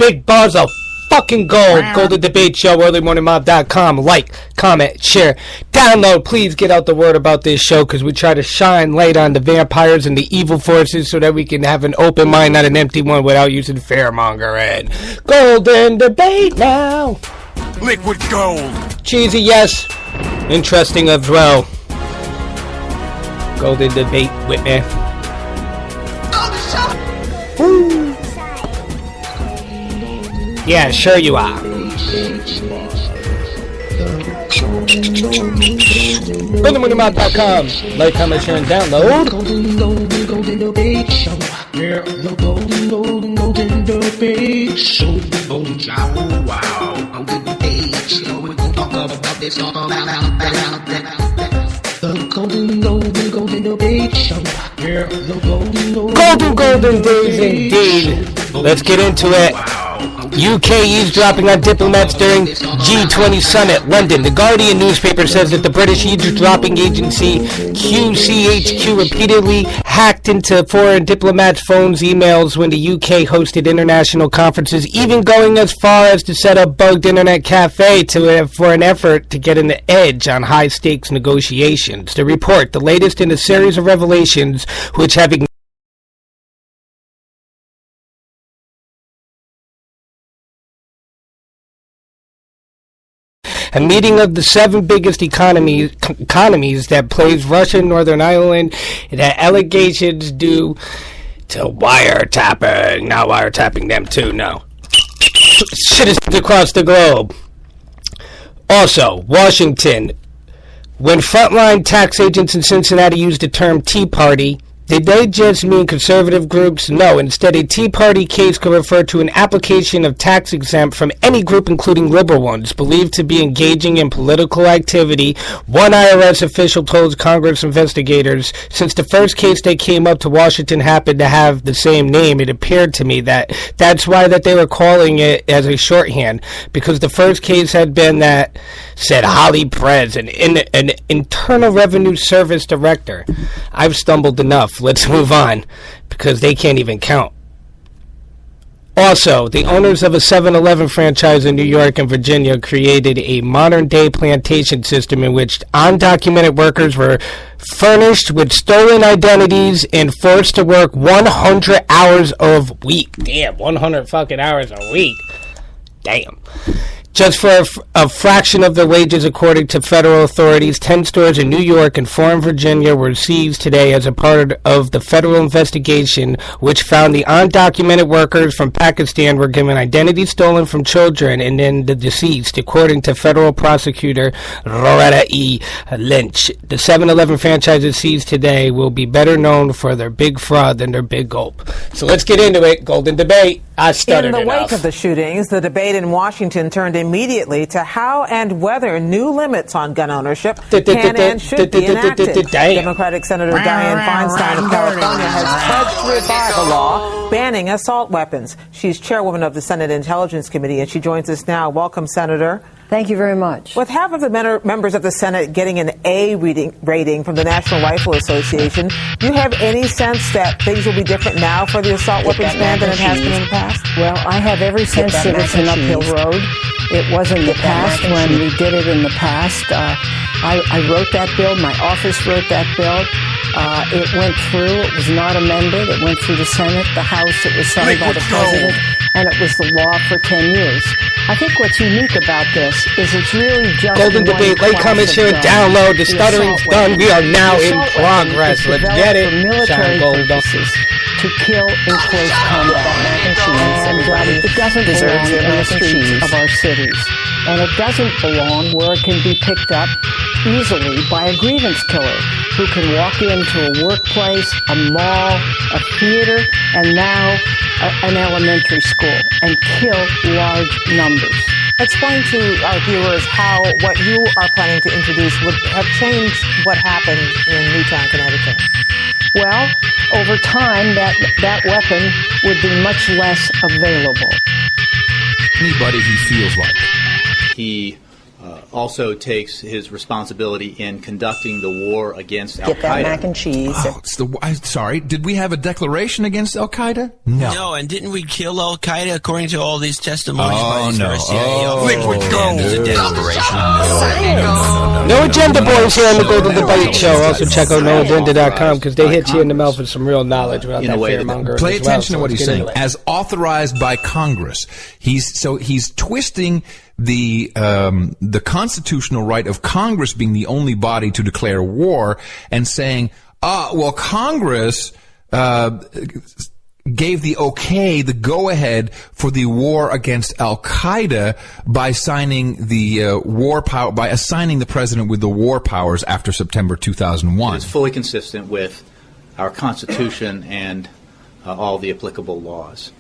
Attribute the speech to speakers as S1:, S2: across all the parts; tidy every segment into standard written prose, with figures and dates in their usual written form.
S1: big bars of fucking gold. Golden Debate Show, earlymorningmob.com. Like, comment, share, download. Please get out the word about this show, because we try to shine light on the vampires and the evil forces so that we can have an open mind, not an empty one, without using fearmongering. Golden Debate now.
S2: Liquid gold.
S1: Cheesy, yes. Interesting as well. Golden Debate with me. Woo. Yeah, sure you are. GoldenDebateShow.com. Like, comment, share, and download.
S3: Golden Debate Show. Yeah, the Golden Debate Show. Wow. Golden Debate Show. We're gonna talk about this, talk about the Golden Debate Show. Yeah, the
S1: Golden days indeed. Let's get into it. UK eavesdropping on diplomats during G20 summit, London. The Guardian newspaper says that the British eavesdropping agency QCHQ repeatedly hacked into foreign diplomats' phones, emails when the UK hosted international conferences, even going as far as to set up bugged internet cafe for an effort to get an edge on high-stakes negotiations. The report, the latest in a series of revelations which have a meeting of the 7 biggest economies that plays Russia and Northern Ireland, that allegations due to wiretapping. Not wiretapping them too, no. Shit is across the globe. Also, Washington. When frontline tax agents in Cincinnati used the term Tea Party, did they just mean conservative groups? No. Instead, a Tea Party case could refer to an application of tax exempt from any group, including liberal ones, believed to be engaging in political activity. One IRS official told Congress investigators, since the first case that came up to Washington happened to have the same name, it appeared to me that's why that they were calling it as a shorthand, because the first case had been that said Holly Prez, an Internal Revenue Service director. I've stumbled enough. Let's move on, because they can't even count. Also, the owners of a 7-Eleven franchise in New York and Virginia created a modern-day plantation system in which undocumented workers were furnished with stolen identities and forced to work 100 hours a week. Damn, 100 fucking hours a week. Damn. Just for a fraction of their wages, according to federal authorities. 10 stores in New York and 4 in Virginia were seized today as a part of the federal investigation, which found the undocumented workers from Pakistan were given identities stolen from children and then the deceased, according to federal prosecutor Loretta E. Lynch. The 7-Eleven franchises seized today will be better known for their big fraud than their big gulp. So let's get into it. Golden Debate. I stuttered enough.
S4: In the wake of the shootings, the debate in Washington turned immediately to how and whether new limits on gun ownership can and should be enacted. Democratic Senator Dianne Feinstein of California has pledged to revive a law banning assault weapons. She's chairwoman of the Senate Intelligence Committee, and she joins us now. Welcome, Senator.
S5: Thank you very much.
S4: With half of the members of the Senate getting an A rating from the National Rifle Association, do you have any sense that things will be different now for the assault weapons ban than it has been in the past?
S5: Well, I have every sense that it's an uphill road. It was in the past when we did it in the past. I wrote that bill. My office wrote that bill. It went through. It was not amended. It went through the Senate, the House. It was signed by the President, and it was the law for 10 years. I think what's unique about this is it's really just
S1: Golden Debate, like, comment, share, download. The stuttering's done. We are now in progress. Let's get it.
S5: Military purposes to kill in close combat. And it doesn't belong in the streets of our cities. And it doesn't belong where it can be picked up easily by a grievance killer who can walk into a workplace, a mall, a theater, and now an elementary school and kill large numbers.
S4: Explain to our viewers how what you are planning to introduce would have changed what happened in Newtown, Connecticut.
S5: Well, over time, that weapon would be much less available.
S2: Anybody he feels like he
S6: also takes his responsibility in conducting the war against Al-Qaeda.
S7: Get that mac and cheese.
S8: I'm sorry. Did we have a declaration against Al-Qaeda? No.
S9: No, and didn't we kill Al-Qaeda according to all these testimonies?
S2: Liquid gold.
S9: It was a dead operation.
S1: No Agenda Boys here on the Golden Debate Show. Also check out noagenda.com because they hit you in the mouth with some real knowledge without that fearmongering.
S8: Pay attention to what he's saying. As authorized by Congress, he's twisting the constitutional right of Congress being the only body to declare war and saying, well, Congress gave the okay, the go-ahead for the war against Al-Qaeda by signing the by assigning the president with the war powers after September 2001.
S6: It's fully consistent with our Constitution and all the applicable laws.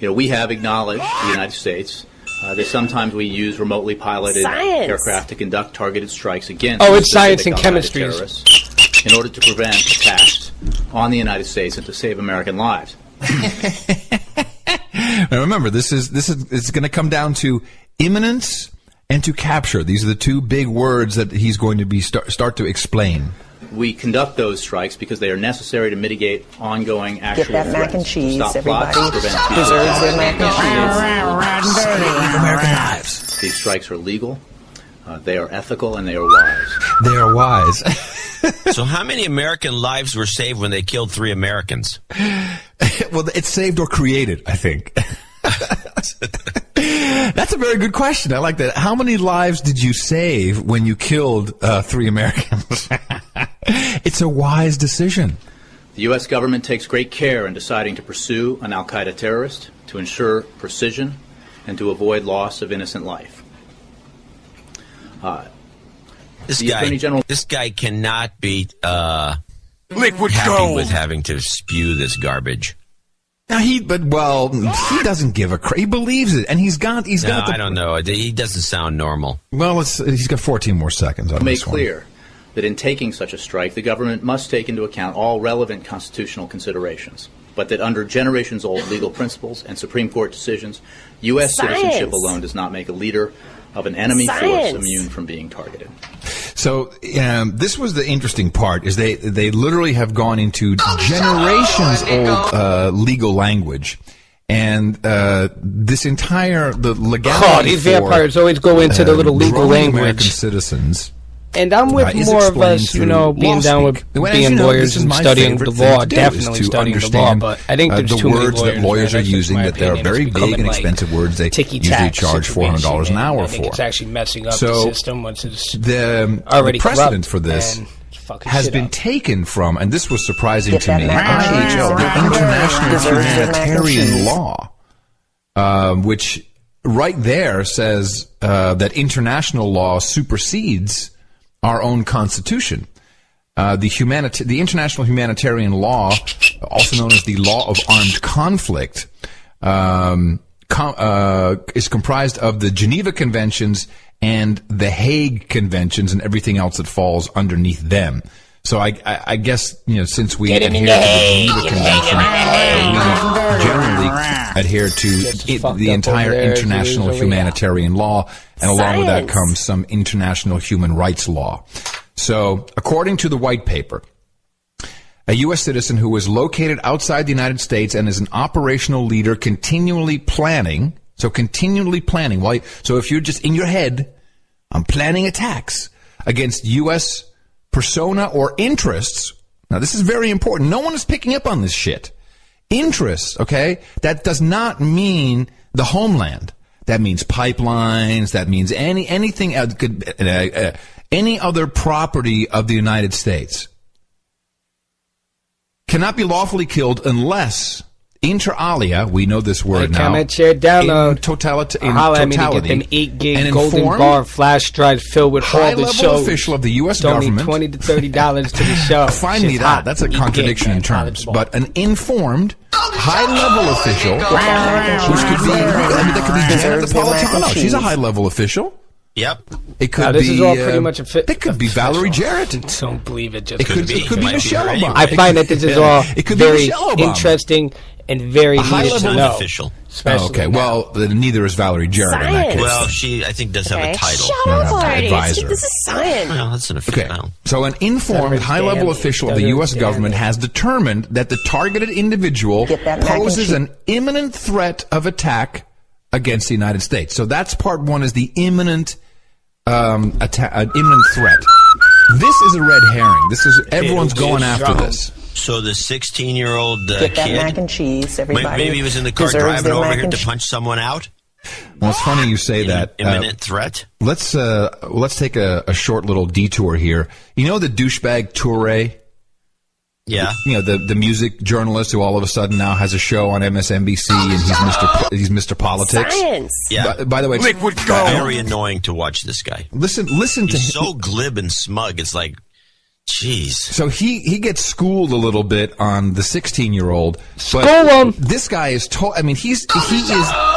S6: We have acknowledged the United States that sometimes we use remotely piloted aircraft to conduct targeted strikes against
S1: it's science and chemistry
S6: terrorists in order to prevent attacks on the United States and to save American lives.
S8: Now remember, it's going to come down to imminence and to capture. These are the two big words that he's going to be start to explain.
S6: We conduct those strikes because they are necessary to mitigate ongoing actual
S7: Get that
S6: threats.
S7: mac and cheese.
S6: Stop
S7: Everybody
S6: plots, prevent
S7: deserves their mac and cheese.
S8: Save American lives.
S6: These strikes are legal, they are ethical, and they are wise.
S8: They are wise.
S9: So how many American lives were saved when they killed 3 Americans?
S8: Well, it's saved or created, I think. That's a very good question. I like that. How many lives did you save when you killed 3 Americans? It's a wise decision.
S6: The U.S. government takes great care in deciding to pursue an al-Qaeda terrorist to ensure precision and to avoid loss of innocent life.
S9: This guy cannot be
S2: Liquid
S9: happy
S2: gold.
S9: with having to spew this garbage.
S8: Now he doesn't give a crap. He believes it, and he's got.
S9: I don't know. He doesn't sound normal.
S8: Well, he's got 14 more seconds on
S6: Make
S8: this one.
S6: clear that in taking such a strike, the government must take into account all relevant constitutional considerations, but that under generations-old legal principles and Supreme Court decisions, U.S. citizenship alone does not make a leader of an enemy force immune from being targeted.
S8: So this was the interesting part, is they literally have gone into generations-old legal language. And this entire legality
S1: these vampires always go into the little legal language.
S8: American citizens.
S1: And I'm with more of us, being down with being lawyers and studying the law, definitely studying the law. But I think there's too many
S8: words that lawyers are using that they're very big and expensive words. They usually charge $400 an hour for.
S1: I think it's actually messing up the system once it's
S8: already the precedent for this has been taken from, and this was surprising to me, the international humanitarian law, which right there says that international law supersedes our own Constitution. The international humanitarian law, also known as the law of armed conflict, is comprised of the Geneva Conventions and the Hague Conventions and everything else that falls underneath them. So I guess, since we adhere to the Geneva Convention, we generally adhere to the entire international humanitarian law, and along with that comes some international human rights law. So, according to the white paper, a U.S. citizen who is located outside the United States and is an operational leader continually planning. So if you're just in your head, I'm planning attacks against U.S. persona or interests. Now, this is very important. No one is picking up on this shit. Interests, okay? That does not mean the homeland. That means pipelines. That means anything else, any other property of the United States cannot be lawfully killed unless, inter alia, we know this word now,
S1: comment, share, download,
S8: in totality,
S1: get them 8 gig golden bar flash drive filled with all the shows.
S8: High-level official of the U.S. government.
S1: Donate $20 to $30 to the show.
S8: Find me that. That's a contradiction in terms. But an informed, high-level official, which could be, that could be Janet the politician. No, she's a high-level official.
S9: Yep.
S8: It could
S1: this
S8: be.
S1: Is all pretty much a fit.
S8: It could be Valerie Jarrett.
S1: Don't believe it. Just
S8: it could be Michelle Obama.
S1: I find that this is all very interesting and very needed to know.
S9: Official.
S1: Especially now.
S8: Well, neither is Valerie Jarrett in that case.
S9: Well, she, I think, does have a title.
S10: Shut up already.
S8: Advisor.
S10: This is science.
S9: Well, that's an official.
S8: Okay, so an informed high-level official of the U.S. government has determined that the targeted individual poses an imminent threat of attack against the United States. So that's part one, is the imminent imminent threat. This is a red herring. This is everyone's going after this.
S9: So the 16-year-old
S7: Get that
S9: kid,
S7: mac and cheese, everybody.
S9: maybe he was in the car
S7: deserves
S9: driving
S7: their
S9: over
S7: mac
S9: here
S7: and
S9: to punch someone out.
S8: Well, it's funny you say that.
S9: Imminent threat.
S8: Let's take a short little detour here. You know the douchebag Toure?
S9: Yeah.
S8: You know, the music journalist who all of a sudden now has a show on MSNBC and he's Mr. Politics.
S10: Science.
S9: Yeah.
S8: By the way,
S2: Liquid gold.
S9: Very annoying to watch this guy.
S8: Listen to
S9: He's so glib and smug. It's like, jeez.
S8: So he gets schooled a little bit on the 16-year-old.
S1: School him.
S8: This guy is he is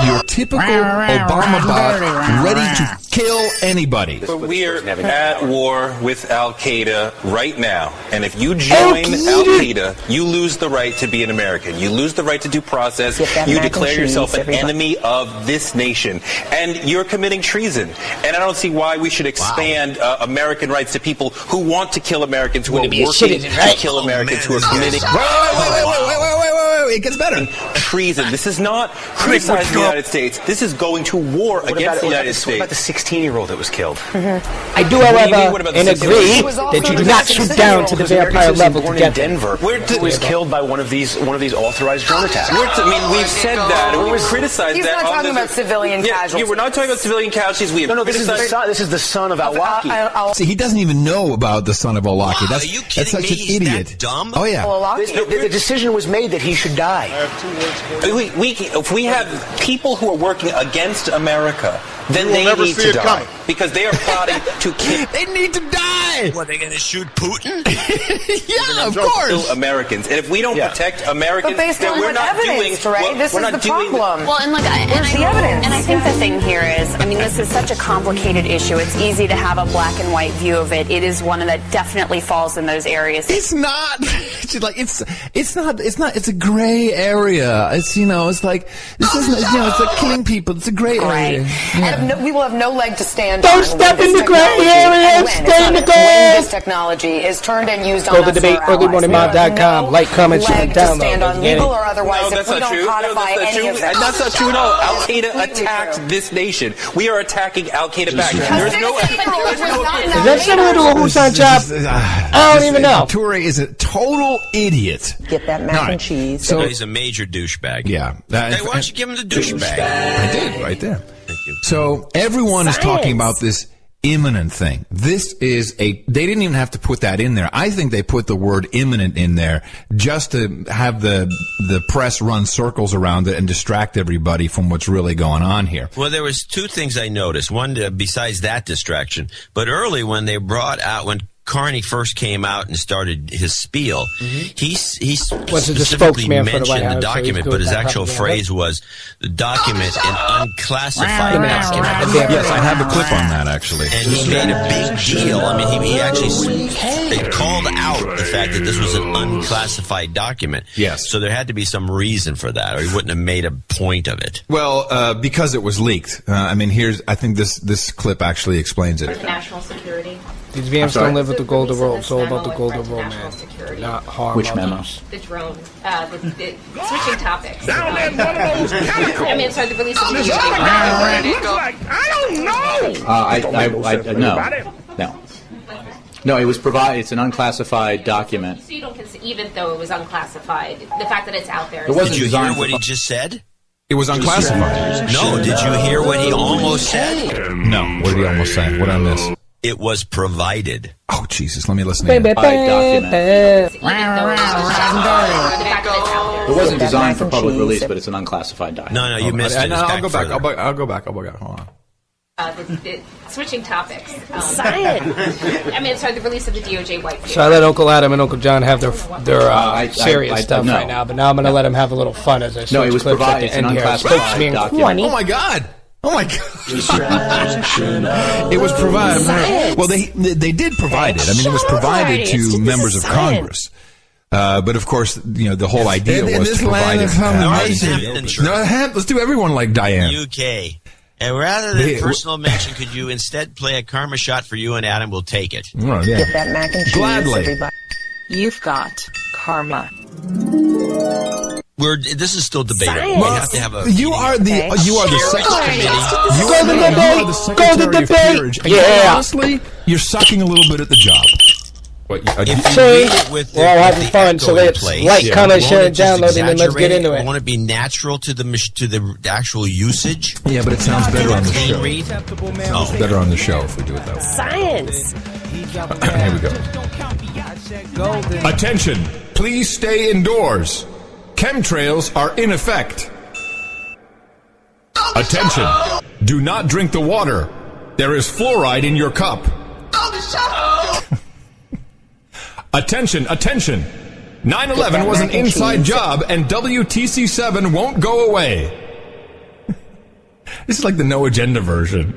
S8: your typical Obama bot, ready to kill anybody.
S11: But we're at war with Al-Qaeda right now. And if you join Al-Qaeda, you lose the right to be an American. You lose the right to due process. You declare yourself an enemy of this nation. And you're committing treason. And I don't see why we should expand American rights to people who want to kill Americans, who are working to kill Americans, who are committing...
S8: Wait, it gets better.
S11: Treason. This is not criticizing the United States. This is going to war against the United States.
S12: What about the 16-year-old that was killed?
S1: I do, however, agree that you do not shoot down to the vampire level to get
S12: Denver. Who was killed by one of these authorized drone attacks?
S11: We've said that, and we criticized
S13: He's
S11: that.
S13: He's not talking about civilian casualties.
S11: Yeah, we're not talking about civilian casualties.
S12: This is the son of Al-Awlaki.
S8: See, he doesn't even know about the son of Al-Awlaki.
S9: Are you kidding
S8: that's such
S9: me?
S8: an
S9: He's
S8: idiot.
S9: that dumb?
S8: Oh yeah.
S12: The decision was made that he should die.
S11: If we have people who are working against America, then they need to die. Because they are plotting to kill.
S8: They need to die!
S9: What, are they going to shoot Putin?
S8: Yeah, of course.
S11: Kill Americans. And if we don't protect Americans, then we're not doing...
S13: This is the problem.
S10: Well, and look, and I think the thing here is, I mean, this is such a complicated issue. It's easy to have a black and white view of it. It is one that definitely falls in those areas.
S8: It's not. It's not. It's a gray area. It's like this isn't. It's like killing people. It's a gray area.
S13: Yeah. And we will have no leg to stand
S1: Don't
S13: on.
S1: Step in the gray area. Stay in the gray.
S13: When this technology is turned and used on us for our
S1: GoldenDebateEarlyMorningMob.com. Like, comment, share, and download.
S13: Stand on legal or otherwise.
S11: That's not true. That's not true at all. Al-Qaeda attacked this nation. We are attacking Al-Qaeda back. There's no.
S1: Is that similar to a Husan chop? I don't even know.
S8: Toure is a total idiot.
S7: Get that mac and cheese.
S9: So he's a major douchebag.
S8: Yeah.
S9: Hey, why don't you give him the douchebag?
S8: I did, right there.
S9: Thank you.
S8: So everyone is talking about this imminent thing. This is they didn't even have to put that in there. I think they put the word imminent in there just to have the press run circles around it and distract everybody from what's really going on here.
S9: Well, there was two things I noticed. One, besides that distraction, but early when they brought out, when Carney first came out and started his spiel, he specifically mentioned the document, but his actual phrase was the document, an unclassified document.
S8: Yes, I have a clip on that, actually.
S9: And he made a big deal. I mean, he actually called out the fact that this was an unclassified document.
S8: Yes.
S9: So there had to be some reason for that, or he wouldn't have made a point of it.
S8: Well, because it was leaked. I think this clip actually explains it.
S14: National security.
S1: These VMs don't live with the golden rule. It's all about the golden rule, man. Not harm.
S6: Which memo?
S14: The drone. Switching topics. I mean, sorry, the release of the
S6: No, it was provided. It's an unclassified document.
S14: So you don't consider, even though it was unclassified, the fact that it's out there.
S9: Did you hear what he just said?
S8: It was unclassified.
S9: No, did you hear what he almost said?
S8: No, what did he almost say? What did I miss?
S9: It was provided.
S8: Oh, Jesus, let me listen again.
S6: It wasn't designed for public release, but it's an unclassified document.
S9: No, you missed it.
S8: I'll go back. I'll go back. Hold on.
S14: Switching topics.
S10: Science.
S14: I mean, sorry, the release of the DOJ white paper.
S1: So I let Uncle Adam and Uncle John have their serious stuff right now, but now I'm going to let them have a little fun as I switch
S6: it was
S1: clips
S6: provided.
S1: at the end
S6: It's an
S1: here.
S6: unclassified document.
S8: Oh, my God. It was provided. Well, they did provide it. I mean, it was provided to members of Congress. But of course, the whole idea was to provide
S9: let's do everyone like Diane. UK. And rather than personal mention, could you instead play a karma shot for you and Adam? We'll take it.
S7: Oh, yeah. Get that mac and cheese, everybody.
S15: You've got karma.
S9: This is still debatable. We have to have a.
S8: You are the secretary. You are the secretary of peerage.
S1: Yeah.
S8: Honestly, you're sucking a little bit at the job.
S1: We're all having fun, so let's comment, share, and downloading, and let's get into it.
S9: Want it to be natural to the actual usage?
S8: Yeah, but it sounds better on the show. Sounds better on the show if we do it that way.
S15: Science.
S8: Here we go. Attention! Please stay indoors. Chemtrails are in effect. Attention! Do not drink the water. There is fluoride in your cup. Attention, attention! 9/11 was an inside job, and WTC7 won't go away. This is like the no agenda version.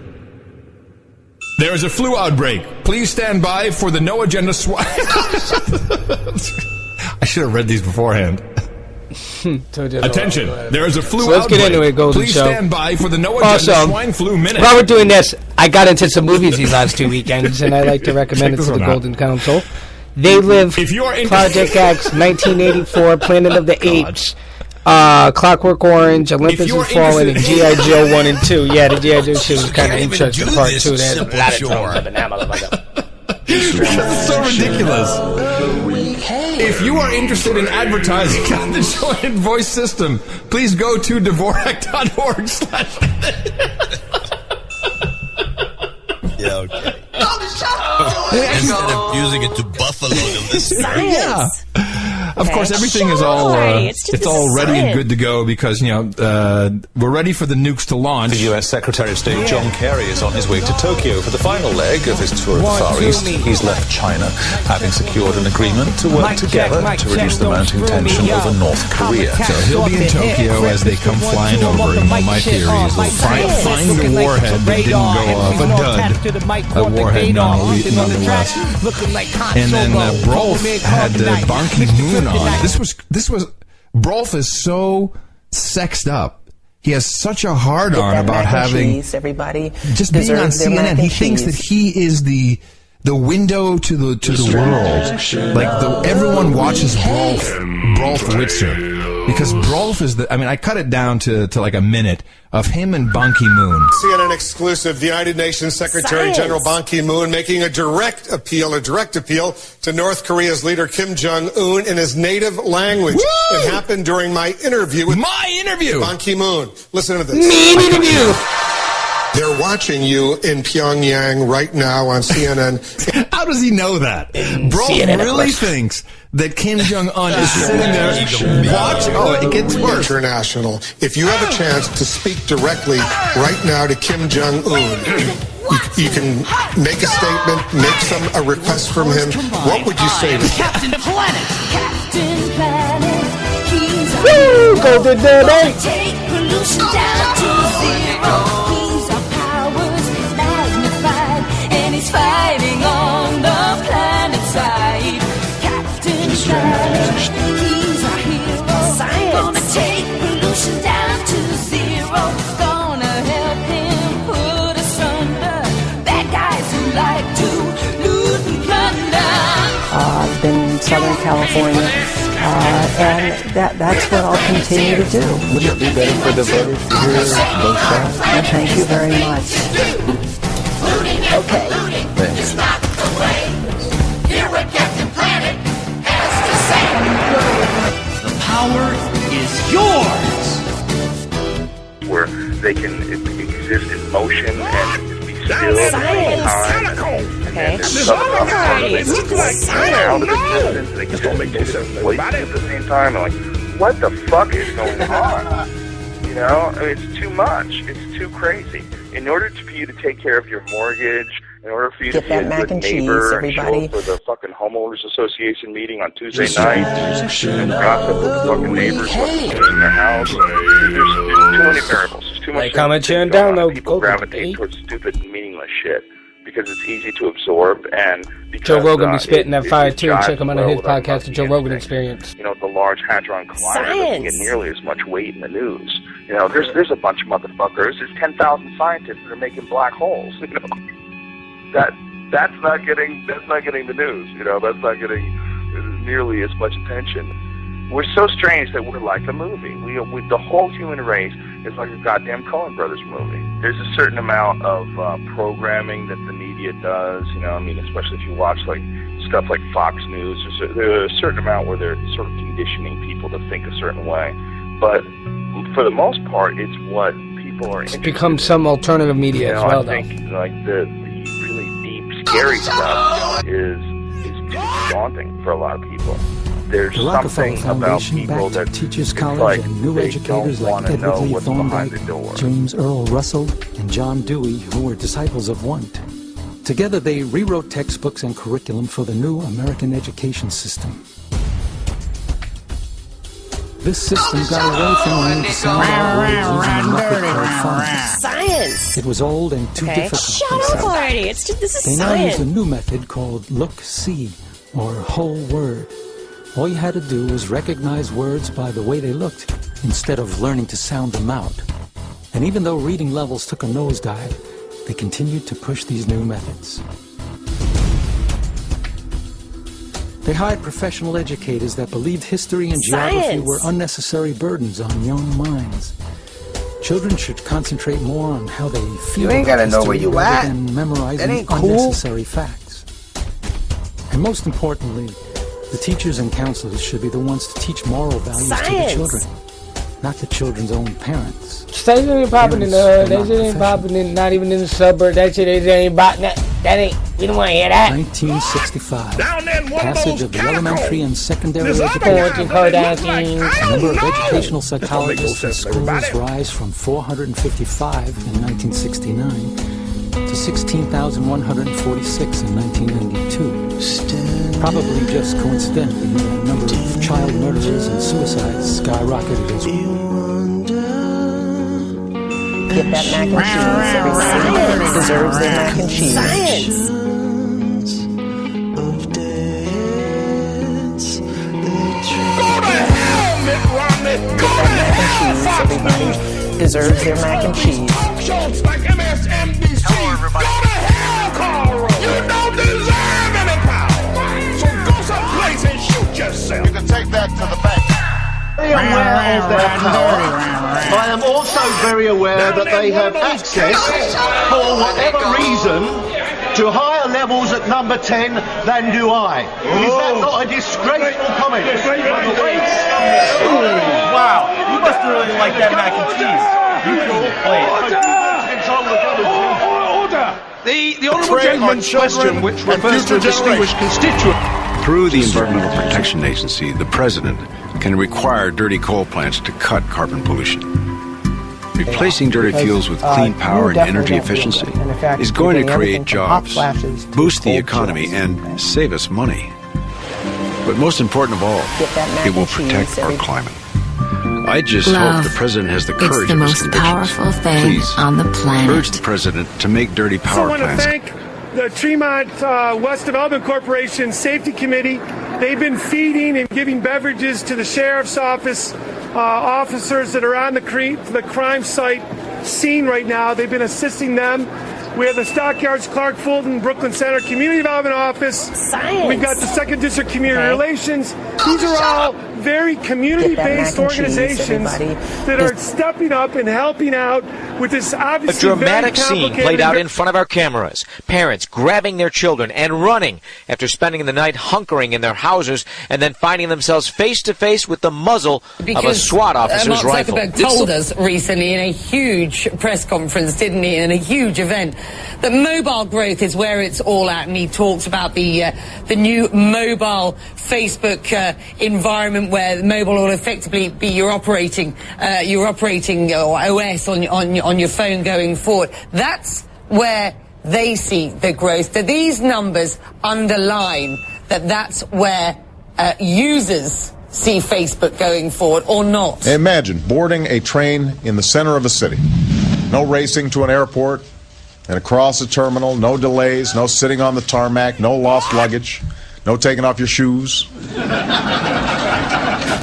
S8: There is a flu outbreak. Please stand by for the no agenda swine. I should have read these beforehand. Attention! There is a flu outbreak.
S1: Let's get into it, Golden
S8: Please
S1: Show.
S8: stand by for the no agenda swine flu minute.
S1: While we're doing this, I got into some movies these last 2 weekends, and I like to recommend it to the Golden Council. They Live, Project X, 1984, Planet of the Apes, Clockwork Orange, Olympus Has Fallen, and G.I. Joe 1 and 2. Yeah, the G.I. Joe shit was kind of interesting. Part 2, there's a lot of drums up in that motherfucker.
S8: That's so ridiculous. If you are interested in advertising on the joint voice system, please go to Dvorak.org/
S9: Yeah, okay. Instead of using it to buffalo the listener.
S8: Yeah. Of course, everything is all it's all ready and good to go because we're ready for the nukes to launch.
S16: The U.S. Secretary of State John Kerry is on his way to Tokyo for the final leg of his tour of the Far East. He's left China, having secured an agreement to work together to reduce the mounting tension over North Korea.
S8: So he'll be in Tokyo as they come flying over, and my theory is they'll find a warhead that didn't go off, a dud, a warhead nonetheless. And then Brolf had Ban Ki-moon on. This was Brolf is so sexed up. He has such a hard on about having
S7: everybody
S8: just being on CNN. He thinks that he is the window to the world. Like everyone watches Brolf Witzer. Because Brolf is I cut it down to like a minute of him and Ban Ki-moon.
S17: CNN exclusive, the United Nations Secretary General Ban Ki-moon making a direct appeal to North Korea's leader Kim Jong-un in his native language. Woo! It happened during my interview with Ban Ki-moon. Listen to this.
S1: Interview.
S17: They're watching you in Pyongyang right now on CNN.
S8: How does he know that? Brolf really thinks that Kim Jong-un is sitting there watching. Oh, it gets worse.
S17: International. If you have a chance to speak directly right now to Kim Jong-un, you can make a statement, make a request from him. What would you say to him?
S3: Captain Planet. Captain Planet.
S1: Woo! Golden Debate.
S3: Take pollution down to zero. He's fighting on the planet side. Captain Planet, he's our hero. Science. Gonna take pollution down to zero. Gonna help him put us under. Bad guys who like to loot and plunder.
S5: I've been in Southern California, and that's what I'll continue to do.
S18: Would it be better for the voters to hear both sides?
S5: And thank you very much.
S3: Okay. Thanks. Not the way. Hear what Captain Planet has to say. The power is yours.
S19: Where they can exist in motion and be still at the same time.
S15: Okay.
S19: Out of existence, they can just make two different places at the same time. And what the fuck is going on? It's too much. It's too crazy. In order for you to take care of your mortgage, in order for you to be a good neighbor and show up for the fucking homeowners association meeting on Tuesday night and gossip with the fucking neighbors what's in their house, there's too many variables. There's too much.
S1: Comment, share, and download.
S19: People gravitate towards stupid, meaningless shit. because it's easy to absorb, and because
S1: Joe Rogan be spitting that fire too.
S19: jives
S1: Check him out on
S19: well
S1: his
S19: with our
S1: podcast, The Joe Rogan Experience.
S19: You know, the Large Hadron Collider doesn't get nearly as much weight in the news. You know, there's a bunch of motherfuckers. There's 10,000 scientists that are making black holes. You know, that's not getting the news. You know, that's not getting nearly as much attention. We're so strange that we're like a movie. The whole human race is like a goddamn Coen Brothers movie. There's a certain amount of programming that the media does. You know, I mean, especially if you watch like stuff like Fox News. There's a certain amount where they're sort of conditioning people to think a certain way. But for the most part, it's what people are interested in.
S1: It's become some alternative media as well,
S19: I think like the really deep, scary stuff is daunting for a lot of people. There's something about people that
S20: teachers college and new educators like Edward Lee Thorndike, James Earl Russell, and John Dewey, who were disciples of Want. Together they rewrote textbooks and curriculum for the new American education system. This system got away from learning to sound out words using a method called phonics.
S15: Science!
S20: It was old and too difficult.
S15: Shut up already! This is
S20: they
S15: science!
S20: now use a new method called look-see, or whole word. All you had to do was recognize words by the way they looked, instead of learning to sound them out. And even though reading levels took a nosedive, they continued to push these new methods. They hired professional educators that believed history and geography were unnecessary burdens on young minds. Children should concentrate more on how they feel.
S1: You ain't gotta know where you at.
S20: Than memorizing
S1: that ain't cool.
S20: Unnecessary facts. And most importantly, the teachers and counselors should be the ones to teach moral values to the children, not the children's own parents.
S1: That shit ain't popping in the hood. That shit ain't popping in, not even in the suburb. That shit ain't popping. That ain't. We don't want to hear that.
S20: 1965. Passage of the elementary and secondary education.
S1: The
S20: number of educational psychologists in schools rise from 455 in 1969 to 16,146 in 1992. Probably just coincidentally, the number of child murderers and suicides skyrocketed as well.
S7: Get that mac and cheese. Everybody deserves their mac and cheese.
S15: Science!
S7: Get that mac and cheese. Everybody deserves their mac and cheese.
S2: Hello, everybody.
S21: Go to hell, Carl. You don't deserve any power. So go someplace and shoot yourself.
S22: You can take that to the bank.
S23: Very aware of their power. I am also very aware that they have access, for whatever reason, to higher levels at number 10 than do I. Is that not a disgraceful comment?
S12: Wow, you must really like that mac and cheese. You cool.
S23: The honourable gentleman's question, which refers to a distinguished constituent.
S24: Through the Environmental Protection Agency, the President can require dirty coal plants to cut carbon pollution. Replacing dirty fuels with clean power and energy efficiency is going to create jobs, boost the economy, and save us money. But most important of all, it will protect our climate. I just hope the President has the courage of his convictions.
S25: It's the most powerful thing
S24: Please,
S25: on the planet.
S24: urge the President to make dirty power plants.
S21: I want to thank the Tremont West Development Corporation Safety Committee. They've been feeding and giving beverages to the Sheriff's Office officers that are on the crime site scene right now. They've been assisting them. We have the Stockyards, Clark Fulton, Brooklyn Center Community Development Office.
S15: Science.
S21: We've got the 2nd District Community Relations. These are all very community-based organizations that are stepping up and helping out with this obviously
S26: a dramatic
S21: very
S26: scene played out in front of our cameras. Parents grabbing their children and running after spending the night hunkering in their houses and then finding themselves face-to-face with the muzzle of a SWAT officer's rifle.
S27: Mark Zuckerberg told us recently in a huge press conference, didn't he, in a huge event, that mobile growth is where it's all at, and he talks about the new mobile Facebook environment where mobile will effectively be your operating OS on your phone going forward. That's where they see the growth. Do these numbers underline that that's where users see Facebook going forward or not?
S28: Imagine boarding a train in the center of a city. No racing to an airport,
S4: and across the terminal, no delays, no sitting on the tarmac, no lost luggage, no taking off your shoes.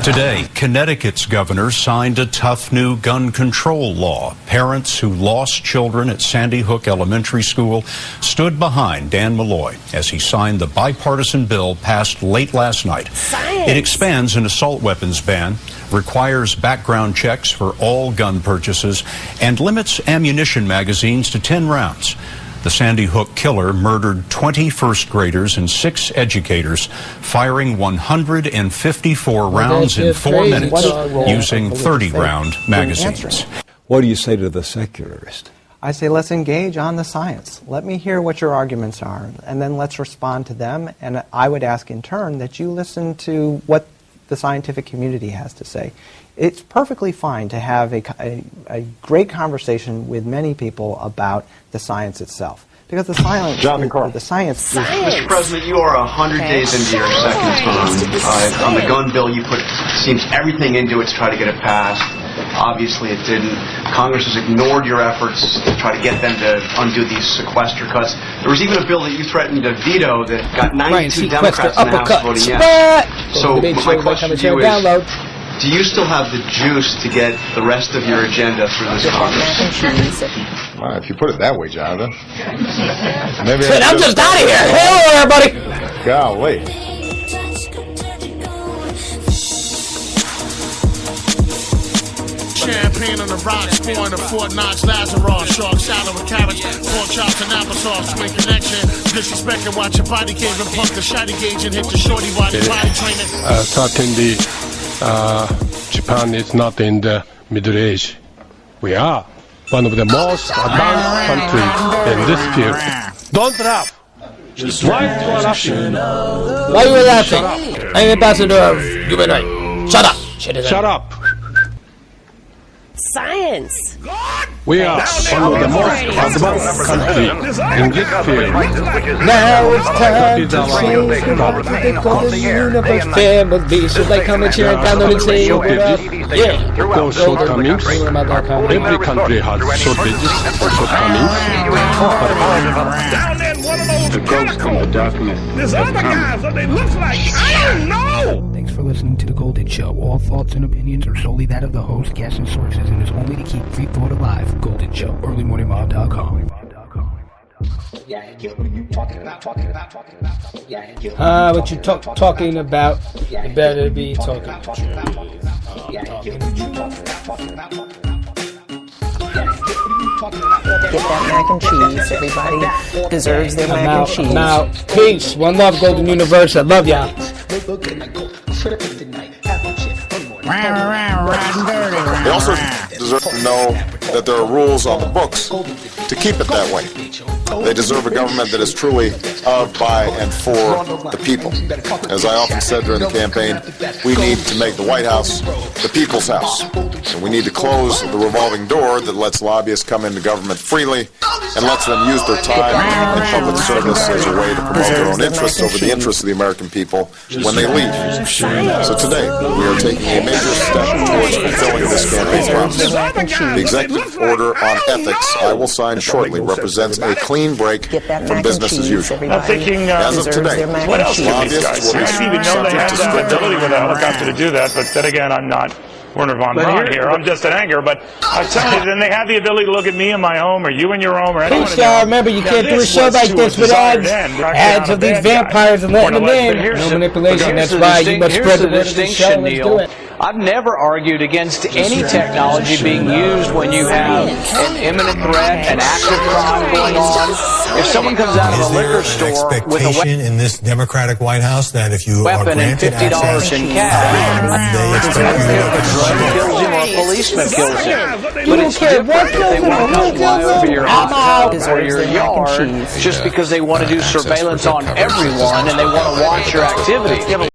S10: Today, Connecticut's governor signed a tough new gun control law. Parents who lost children at Sandy Hook Elementary School stood behind Dan Malloy as he signed the bipartisan bill passed late last night. It expands an assault weapons ban, requires background checks for all gun purchases, and limits ammunition magazines to 10 rounds. The Sandy Hook killer murdered 20 first graders and 6 educators, firing 154 rounds in 4 minutes using 30-round magazines.
S18: What do you say to the secularist?
S11: I say let's engage on the science. Let me hear what your arguments are, and then let's respond to them. And I would ask in turn that you listen to what the scientific community has to say. It's perfectly fine to have a great conversation with many people about the science itself. Because the science,
S13: Mr. President, you are 100 days into your second term. On the gun bill, you put seems everything into it to try to get it passed. Obviously, it didn't. Congress has ignored your efforts to try to get them to undo these sequester cuts. There was even a bill that you threatened to veto that got 92 Democrats in the House voting yes. So my question to you is, do you still have the juice to get the rest of your agenda through this Congress?
S4: Well, if you put it that way, Jonathan. Maybe
S1: I'm just out of here. Hello, everybody.
S4: Golly.
S14: Champagne on the rocks, pouring a Fort Knox Lazarus, shark salad with cabbage, pork chops and applesauce, twin connection, disrespect and watch your body cave and pump the shotty gauge and hit the shorty while they body training.
S21: Certainly, Japan is not in the middle age. We are one of the most advanced countries in this field. Don't laugh. Why you are laughing?
S1: Why you laughing? I'm ambassador of human rights. Shut up.
S21: Shut up.
S15: Science.
S21: We are one of the most advanced countries in this field.
S1: Now it's time to change the world to the golden universe family. Should they come and share and download and say it up? Yeah.
S21: Those shortcomings, every country has shortages and shortcomings. The ghost in the darkness has come.
S14: What they look like, I don't know!
S1: Thanks for listening to The Golden Show. All thoughts and opinions are solely that of the host, guests, and sources, and is only to keep free thought alive. Golden Show, earlymorningmob.com.
S22: Yeah, what are you talking about?
S1: What you talking about? You better be talking about.
S7: Get that mac and cheese. Everybody deserves their mac and cheese.
S1: Now, peace. One love, Golden Universe. I love y'all.
S4: They also deserve to know that there are rules on the books to keep it that way. They deserve a government that is truly of, by, and for the people. As I often said during the campaign, we need to make the White House the people's house. And we need to close the revolving door that lets lobbyists come into government freely and lets them use their time in public service as a way to promote their own interests over the interests of the American people when they leave. So today, we are taking a major step towards fulfilling this campaign promise. The executive order on ethics I will sign shortly represents a clean break from business as usual.
S21: I'm thinking,
S4: as of today,
S21: what else do these guys? I didn't even know they had the ability with a helicopter to do that, but then again, I'm not Werner von Braun here. I'm just an anger, but I'm telling you, then they have the ability to look at me in my home, or you in your home, or anyone in your home.
S1: Remember, you can't do a show like this with ads of these vampires and letting them in. No manipulation. That's why you must spread the word of the show. Let's do it.
S26: I've never argued against any technology being used when you have an imminent threat, an active crime going on. If someone comes out of a liquor store with a weapon
S25: in this Democratic White House that if you
S26: weapon and $50 in cash, they expect you to kills him or a policeman kills him. But it's different if they want to fly over your house or your yard just because they want to do surveillance on everyone and they want to watch your activity.